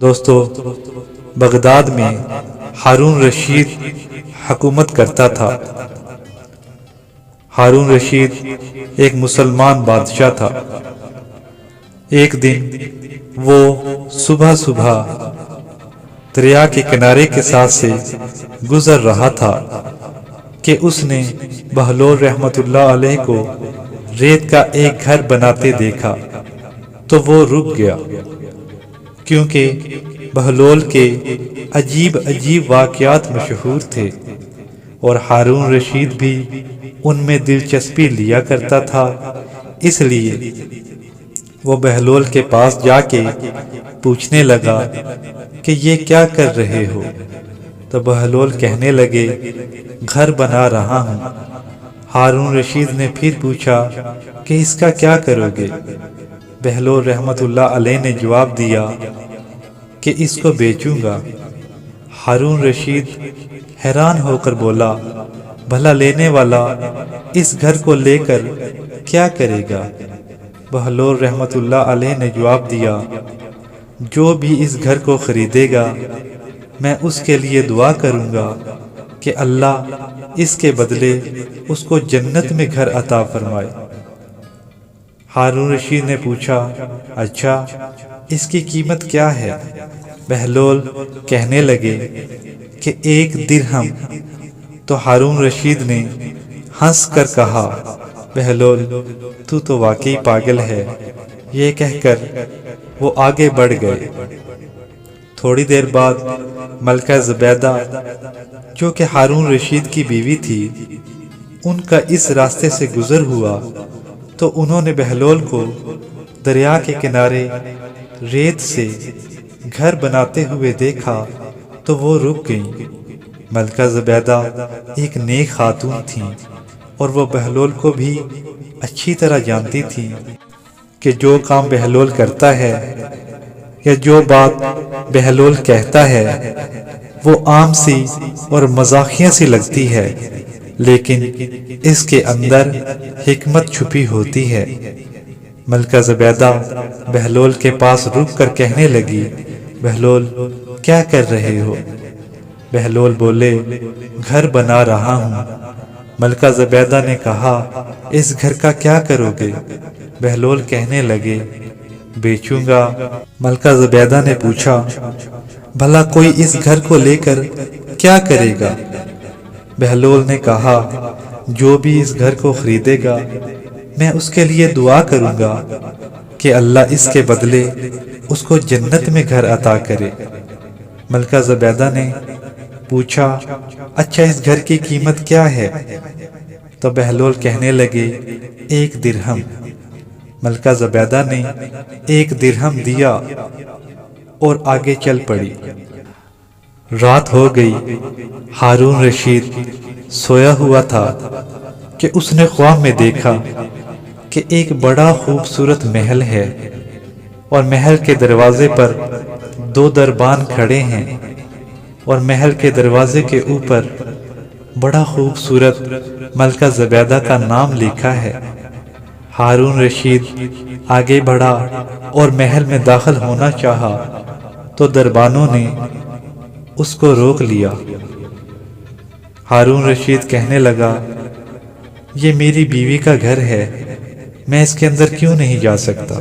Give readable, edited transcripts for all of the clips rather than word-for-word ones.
دوستو، بغداد میں ہارون رشید حکومت کرتا تھا۔ ہارون رشید ایک مسلمان بادشاہ تھا۔ ایک دن وہ صبح صبح دریا کے کنارے کے ساتھ سے گزر رہا تھا کہ اس نے بہلول رحمت اللہ علیہ کو ریت کا ایک گھر بناتے دیکھا تو وہ رک گیا، کیونکہ بہلول کے عجیب عجیب واقعات مشہور تھے اور ہارون رشید بھی ان میں دلچسپی لیا کرتا تھا۔ اس لیے وہ بہلول کے پاس جا کے پوچھنے لگا کہ یہ کیا کر رہے ہو؟ تو بہلول کہنے لگے، گھر بنا رہا ہوں۔ ہارون رشید نے پھر پوچھا کہ اس کا کیا کرو گے؟ بہلول رحمت اللہ علیہ نے جواب دیا کہ اس کو بیچوں گا۔ ہارون رشید حیران ہو کر بولا، بھلا لینے والا اس گھر کو لے کر کیا کرے گا؟ بہلول رحمت اللہ علیہ نے جواب دیا، جو بھی اس گھر کو خریدے گا میں اس کے لیے دعا کروں گا کہ اللہ اس کے بدلے اس کو جنت میں گھر عطا فرمائے۔ ہارون رشید نے پوچھا، اچھا اس کی قیمت کیا ہے؟ بہلول کہنے لگے کہ 1 درہم۔ تو ہارون رشید نے ہنس کر کہا، بہلول تو واقعی پاگل ہے۔ یہ کہہ کر وہ آگے بڑھ گئے۔ تھوڑی دیر بعد ملکہ زبیدہ، جو کہ ہارون رشید کی بیوی تھی، ان کا اس راستے سے گزر ہوا تو انہوں نے بہلول کو دریا کے کنارے ریت سے گھر بناتے ہوئے دیکھا تو وہ رک گئیں۔ ملکہ زبیدہ ایک نیک خاتون تھیں اور وہ بہلول کو بھی اچھی طرح جانتی تھیں کہ جو کام بہلول کرتا ہے یا جو بات بہلول کہتا ہے وہ عام سی اور مزاحیہ سی لگتی ہے، لیکن اس کے اندر حکمت چھپی ہوتی ہے۔ ملکہ زبیدہ بہلول کے پاس رک کر کہنے لگی، بہلول کیا کر رہے ہو؟ بہلول بولے، گھر بنا رہا ہوں۔ ملکہ زبیدہ نے کہا، اس گھر کا کیا کرو گے؟ بہلول کہنے لگے، بیچوں گا۔ ملکہ زبیدہ نے پوچھا، بھلا کوئی اس گھر کو لے کر کیا کرے گا؟ بہلول نے کہا، جو بھی اس گھر کو خریدے گا میں اس کے لیے دعا کروں گا کہ اللہ اس کے بدلے اس کو جنت میں گھر عطا کرے۔ ملکہ زبیدہ نے پوچھا، اچھا اس گھر کی قیمت کیا ہے؟ تو بہلول کہنے لگے، 1 درہم۔ ملکہ زبیدہ نے 1 درہم دیا اور آگے چل پڑی۔ رات ہو گئی۔ ہارون رشید سویا ہوا تھا کہ اس نے خواب میں دیکھا کہ ایک بڑا خوبصورت محل ہے اور محل کے دروازے پر 2 دربان کھڑے ہیں اور محل کے دروازے کے اوپر بڑا خوبصورت ملکہ زبیدہ کا نام لکھا ہے۔ ہارون رشید آگے بڑھا اور محل میں داخل ہونا چاہا تو دربانوں نے اس کو روک لیا۔ ہارون رشید کہنے لگا، یہ میری بیوی کا گھر ہے، میں اس کے اندر کیوں نہیں جا سکتا؟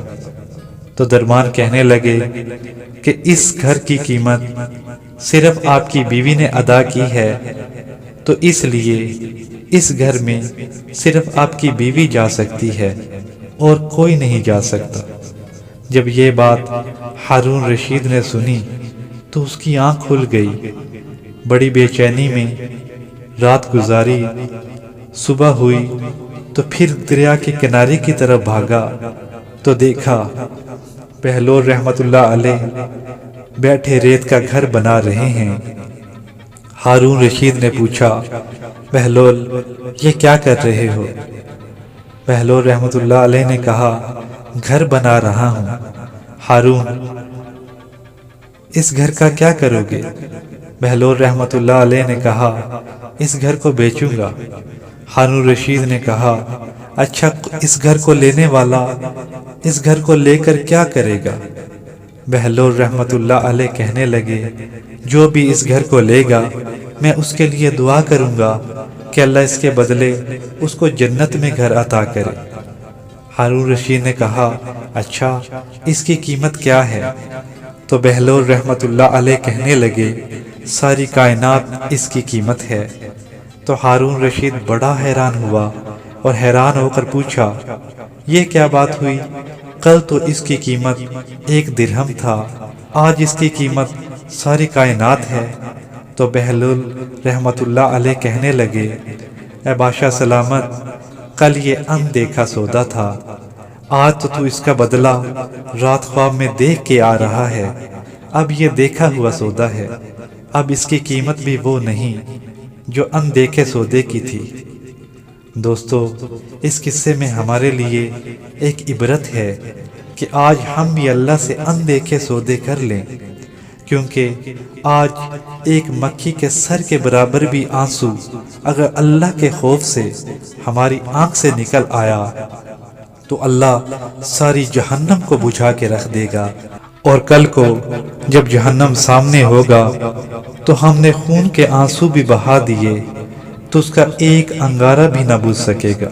تو دربان کہنے لگے کہ اس گھر کی قیمت صرف آپ کی بیوی نے ادا کی ہے، تو اس لیے اس گھر میں صرف آپ کی بیوی جا سکتی ہے اور کوئی نہیں جا سکتا۔ جب یہ بات ہارون رشید نے سنی تو اس کی آنکھ کھل گئی۔ بڑی بے چینی میں رات گزاری۔ صبح ہوئی تو پھر دریا کے کنارے کی طرف بھاگا تو دیکھا بہلول رحمت اللہ علیہ بیٹھے ریت کا گھر بنا رہے ہیں۔ ہارون رشید نے پوچھا، بہلول یہ کیا کر رہے ہو؟ بہلول رحمت اللہ علیہ نے کہا، گھر بنا رہا ہوں۔ ہارون، اس گھر کا کیا کرو گے؟ بہلول رحمت اللہ علیہ نے کہا، اس گھر کو بیچوں گا۔ ہارون رشید نے کہا، اچھا اس گھر کو لینے والا اس گھر کو لے کر کیا کرے گا؟ بہلول رحمت اللہ علیہ کہنے لگے جو بھی اس گھر کو لے گا میں اس کے لیے دعا کروں گا کہ اللہ اس کے بدلے اس کو جنت میں گھر عطا کرے۔ ہارون رشید نے کہا اچھا اس کی قیمت کیا ہے؟ تو بہلول رحمت اللہ علیہ کہنے لگے ساری کائنات اس کی قیمت ہے۔ تو ہارون رشید بڑا حیران ہوا اور حیران ہو کر پوچھا یہ کیا بات ہوئی؟ کل تو اس کی قیمت 1 درہم تھا، آج اس کی قیمت ساری کائنات ہے۔ تو بہلول رحمت اللہ علیہ کہنے لگے اے بادشاہ سلامت، کل یہ ان دیکھا سودا تھا، آج تو اس کا بدلہ رات خواب میں دیکھ کے آ رہا ہے، اب یہ دیکھا ہوا سودا ہے، اب اس کی قیمت بھی وہ نہیں جو ان دیکھے سودے کی تھی۔ دوستو اس قصے میں ہمارے لیے ایک عبرت ہے کہ آج ہم بھی اللہ سے ان دیکھے سودے کر لیں، کیونکہ آج ایک مکھی کے سر کے برابر بھی آنسو اگر اللہ کے خوف سے ہماری آنکھ سے نکل آیا تو اللہ ساری جہنم کو بجھا کے رکھ دے گا، اور کل کو جب جہنم سامنے ہوگا تو ہم نے خون کے آنسو بھی بہا دیے تو اس کا ایک انگارہ بھی نہ بجھ سکے گا۔